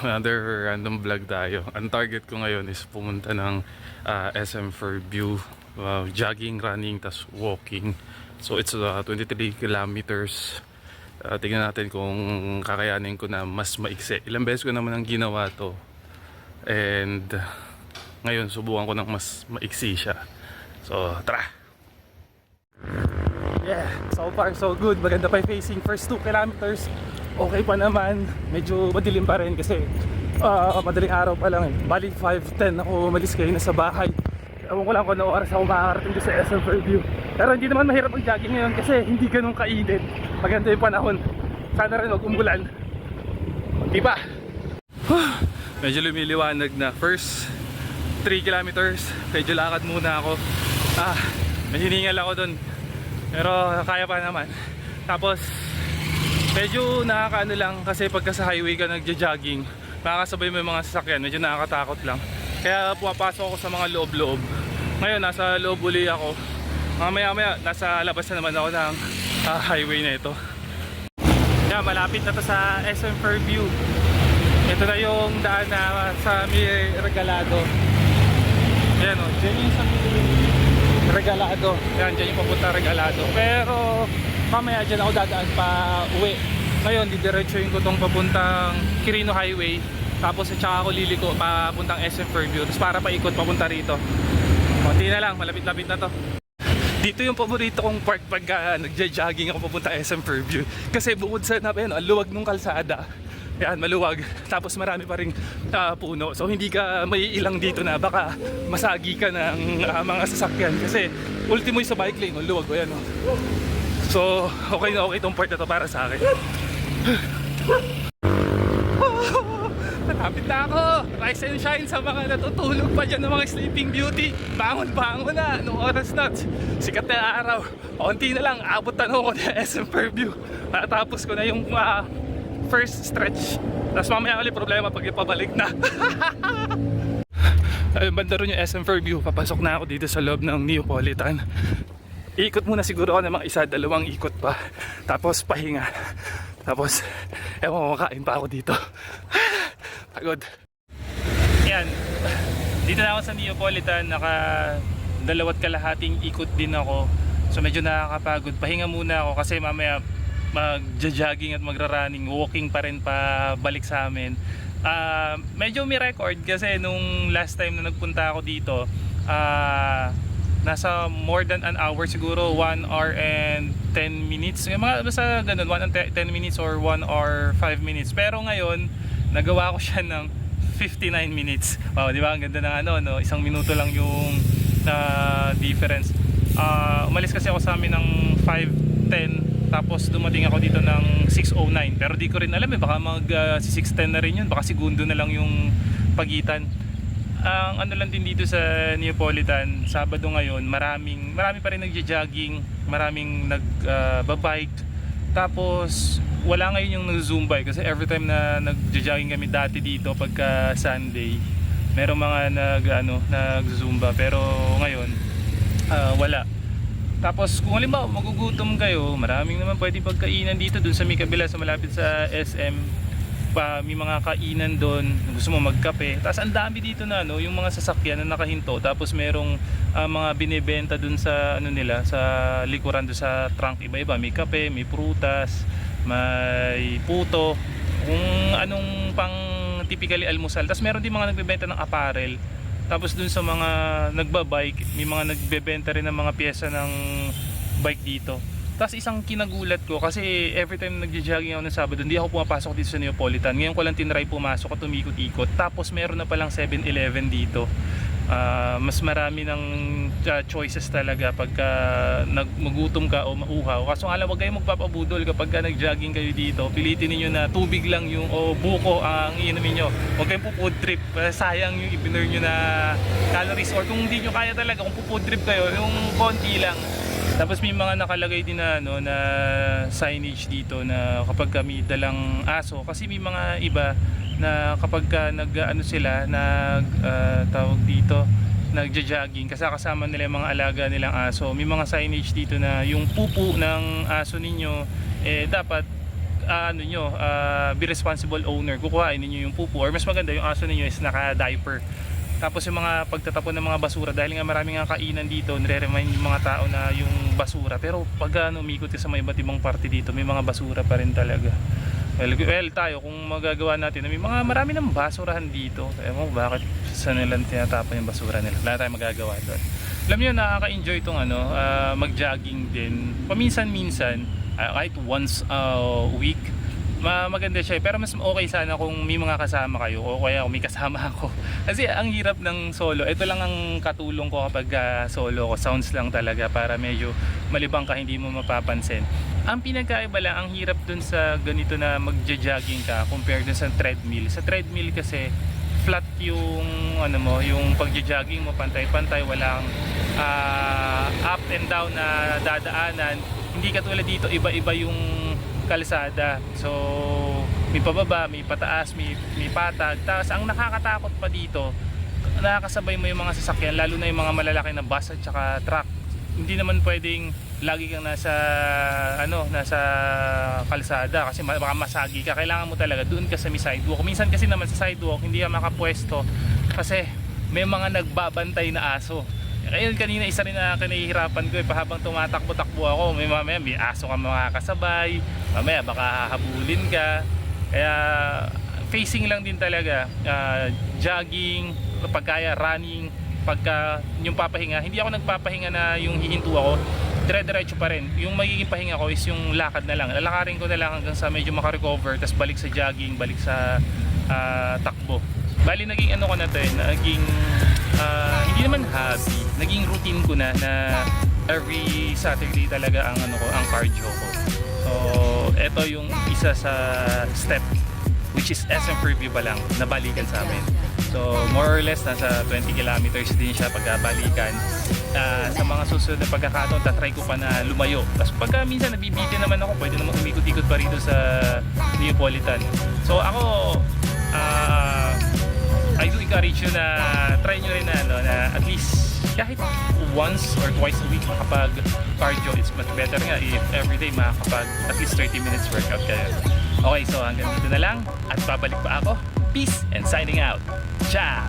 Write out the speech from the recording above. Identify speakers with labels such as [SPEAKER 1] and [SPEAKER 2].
[SPEAKER 1] another random vlog tayo. Ang target ko ngayon is pumunta ng SM Fairview, jogging, running, tas walking. So it's 23 kilometers. Tingnan natin kung kakayanin ko na mas maiksi. Ilang beses ko naman ang ginawa to, and ngayon subukan ko ng mas maiksi siya. So tara! Yeah, so far so good. Maganda pa yung facing. First 2 kilometers okay pa naman. Medyo madilim pa rin kasi madaling araw pa lang eh. Bali 5:10 ako umalis kayo na sa bahay. Ewan ko lang kung ano oras ako makakarating doon sa SM Fairview. Pero hindi naman mahirap mag-jogging ngayon kasi hindi ganun kainit. Maganda yung panahon. Sana rin huwag umulan. Diba? Medyo lumiliwanag na. First 3 kilometers medyo lakad muna ako. May hiningal ako doon, pero kaya pa naman. Tapos medyo nakakaano lang kasi pagka sa highway ka nagja-jogging, makakasabay mo yung mga sasakyan, medyo nakakatakot lang. Kaya pumapasok ako sa mga loob-loob. Ngayon nasa loob uli ako. Maya-maya nasa labas na naman ako ng highway na ito. Yeah, malapit na to sa SM Fairview. Ito na yung daan na sa may Regalado. Ayan o, dyan yung sa Regalado. Yan, dyan yung papunta Regalado. Pero mamaya dyan ako dadaan pa uwi. Ngayon, didiretsuhin ko itong papuntang Quirino Highway. Tapos at saka ako liliko papuntang SM Fairview. Tapos para paikot papunta rito. Konti na lang, malapit-lapit na to. Dito yung paborito kong park pag nagja-jogging ako papunta SM Fairview. Kasi bukod sa ang luwag ng kalsada. Yan, maluwag. Tapos marami pa ring puno. So hindi ka maiilang dito na baka masagi ka ng mga sasakyan. Kasi ultimo yung sa bike lane, luwag o yan. So okay na okay itong part na to para sa akin. Natapit na ako. Rise and shine sa mga natutulog pa dyan ng mga Sleeping Beauty. Bangon na. Anong oras na? Sikat na araw. Konti na lang. Abot tanong ko na SM Fairview. Natapos ko na yung first stretch. Tapos mamaya ulit problema pag ipabalik na. Ayun, banda rin yung SM Fairview. Papasok na ako dito sa loob ng Neapolitan. Ikot muna siguro ako ng mga 1-2 ikot pa. Tapos pahinga. Tapos ewan ko, kakain pa ako dito. Pagod. Yan, dito na ako sa Neapolitan. Naka 2.5 ikot din ako. So medyo nakakapagod. Pahinga muna ako kasi mamaya magja-jogging at magra-running, walking pa rin pa balik sa amin. Medyo may record kasi nung last time na nagpunta ako dito, nasa more than an hour siguro, 1 hour and 10 minutes. Mga basta ganun, 1 and 10 minutes or 1 hour 5 minutes. Pero ngayon, nagawa ko siya ng 59 minutes. Wow, di ba? Ang ganda ng no? 1 minuto lang yung difference. Umalis kasi ako sa amin ng 5:10. Tapos dumating ako dito ng 6:09. Pero di ko rin alam baka mag 6:10 na rin yun. Baka segundo na lang yung pagitan. Ang ano lang din dito sa Neapolitan, Sabado ngayon, marami pa rin nagja-jogging, maraming nag-bike. Tapos wala ngayon yung nag-zumba kasi every time na nagja-jogging kami dati dito pagka Sunday, merong mga nag-zumba. Pero ngayon wala. Tapos kung halimbawa magugutom kayo, maraming naman pwedeng pagkainan dito dun sa may kabila sa malapit sa SM. May mga kainan doon, gusto mo magkape. Tapos ang dami dito na yung mga sasakyan na nakahinto. Tapos merong mga binebenta doon sa nila, sa likuran doon sa trunk, iba-iba. May kape, may prutas, may puto, kung anong pang typically almusal. Tapos meron din mga nagbebenta ng apparel. Tapos dun sa mga nagbabike, may mga nagbebenta rin ng mga pyesa ng bike dito. Tapos isang kinagulat ko kasi every time nagja-jogging ako ng Sabado, hindi ako pumapasok dito sa Neapolitan. Ngayon ko lang tinry pumasok at tumikot-ikot. Tapos meron na palang 7-Eleven dito. Mas marami ng choices talaga pagka magutom ka o mauhaw. Kaso nga lang, huwag kayong magpapabudol kapag nag-jogging kayo dito. Pilitin niyo na tubig lang yung o buko ang iinumin nyo. Huwag kayong food trip. Sayang yung ibinur nyo na calories. Or kung hindi nyo kaya talaga, kung food trip kayo, yung konti lang. Tapos may mga nakalagay din na na signage dito na kapag kami dalang aso, kasi may mga iba na kapag sila tawag dito, nagja-jogging kasi kasama nila yung mga alaga nilang aso, may mga signage dito na yung pupu ng aso ninyo dapat ano nyo, be responsible owner, kukuhain ninyo yung pupo, or mas maganda yung aso ninyo is naka-diaper. Tapos yung mga pagtatapon ng mga basura, dahil nga maraming nga kainan dito, nire-remind yung mga tao na yung basura. Pero pag umikot ka sa mga iba't ibang parte dito, may mga basura pa rin talaga. Well, tayo kung magagawa natin, marami ng basurahan dito. Ewan ko bakit sa nilang tinatapon yung basura nila. Wala tayong magagawa doon. Alam niyo, nakaka-enjoy itong mag-jogging din. Paminsan-minsan, kahit once a week, maganda siya, pero mas okay sana kung may mga kasama kayo, o kaya kung may kasama ako. Kasi ang hirap ng solo. Ito lang ang katulong ko kapag solo ko, sounds lang talaga para medyo malibang ka, hindi mo mapapansin. Ang pinagkaiba lang, ang hirap dun sa ganito na magja-jogging ka compared dun sa treadmill. Sa treadmill kasi flat yung yung pagja-jogging mo, pantay-pantay, walang up and down na dadaanan. Hindi katulad dito, iba-iba yung kalsada. So may pababa, may pataas, may patag. Tapos ang nakakatakot pa dito, nakakasabay mo yung mga sasakyan, lalo na yung mga malalaki na bus at saka truck. Hindi naman pwedeng lagi kang nasa kalsada kasi baka masagi ka. Kailangan mo talaga doon ka sa may sidewalk. Minsan kasi naman sa sidewalk hindi ka makapwesto kasi may mga nagbabantay na aso. Ayun, kanina isa rin na kinahihirapan ko habang tumatakbo-takbo ako, may mamaya may aso ka makakasabay, mamaya baka hahabulin ka. Kaya facing lang din talaga, jogging, pagkaya running, pagka yung papahinga, hindi ako nagpapahinga na yung hihinto ako, dire-diretso pa rin. Yung magiging pahinga ko is yung lakad na lang, lalakarin ko na lang hanggang sa medyo makarecover, tapos balik sa jogging, balik sa takbo. Bali naging ko na to naging hindi naman hobby, naging routine ko na every Saturday talaga ang ang cardio ko. So ito yung isa sa step, which is SM Preview pa lang, nabalikan sa amin. So more or less nasa 20 kilometers din siya pagkabalikan. Sa mga susunod na pagkakataon, tatry ko pa na lumayo. Tapos pagka minsan nabibitin naman ako, pwede naman umikot-ikot pa rito sa Neapolitan. So ako I do encourage you na try nyo rin na at least kahit once or twice a week makapag cardio. It's much better nga if everyday makapag at least 30 minutes workout kayo. Okay, so hanggang dito na lang at babalik pa ako. Peace and signing out. Ciao!